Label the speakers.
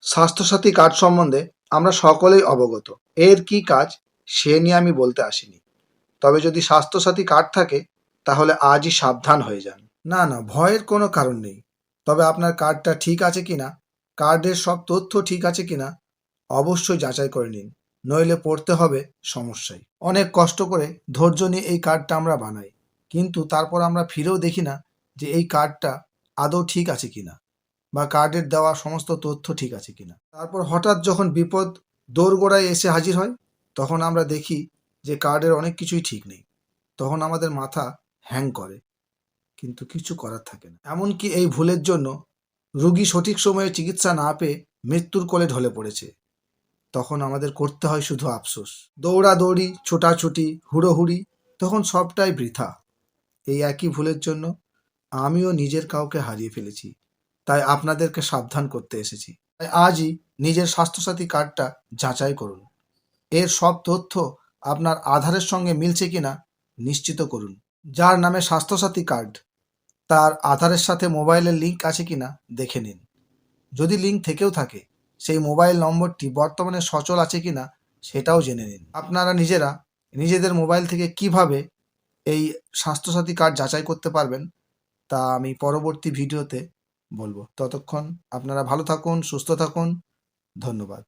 Speaker 1: Swasthya Sathi card সম্বন্ধে আমরা সকলেই অবগত। এর কি কাজ সে নিয়ে আমি বলতে আসিনি। তবে যদি স্বাস্থ্যসাথী কার্ড থাকে তাহলে আজই সাবধান হয়ে যান। না না, ভয়ের কোনো কারণ নেই। তবে আপনার কার্ডটা ঠিক আছে কিনা, কার্ডের সব তথ্য ঠিক আছে কিনা অবশ্যই যাচাই করে নিন, নইলে পড়তে হবে সমস্যায়। অনেক কষ্ট করে ধৈর্য নিয়ে এই কার্ডটা আমরা বানাই, কিন্তু তারপর আমরা ফিরেও দেখি না যে এই কার্ডটা আদৌ ঠিক আছে কিনা বা কার্ডের দেওয়া সমস্ত তথ্য ঠিক আছে কিনা। তারপর হঠাৎ যখন বিপদ দোরগোড়ায় এসে হাজির হয়, তখন আমরা দেখি যে কার্ডের অনেক কিছুই ঠিক নেই। তখন আমাদের মাথা হ্যাং করে, কিন্তু কিছু করার থাকে না। এমনকি এই ভুলের জন্য রোগী সঠিক সময়ে চিকিৎসা না পেয়ে মৃত্যুর কোলে ঢলে পড়েছে। তখন আমাদের করতে হয় শুধু আফসোস। দৌড়াদৌড়ি, ছোটাছুটি, হুড়োহুড়ি, তখন সবটাই বৃথা। এই একই ভুলের জন্য আমিও নিজের কাউকে হারিয়ে ফেলেছি। তাই আপনাদেরকে সাবধান করতে এসেছি। তাই আজই নিজের স্বাস্থ্যসাথী কার্ডটা যাচাই করুন। এর সব তথ্য আপনার আধারের সঙ্গে মিলছে কিনা নিশ্চিত করুন। যার নামে স্বাস্থ্যসাথী কার্ড, তার আধারের সাথে মোবাইলের লিঙ্ক আছে কিনা দেখে নিন। যদি লিঙ্ক থেকেও থাকে, সেই মোবাইল নম্বরটি বর্তমানে সচল আছে কিনা সেটাও জেনে নিন। আপনারা নিজেরা নিজেদের মোবাইল থেকে কিভাবে এই স্বাস্থ্যসাথী কার্ড যাচাই করতে পারবেন তা আমি পরবর্তী ভিডিওতে বলবো। ততক্ষণ আপনারা ভালো থাকুন, সুস্থ থাকুন। ধন্যবাদ।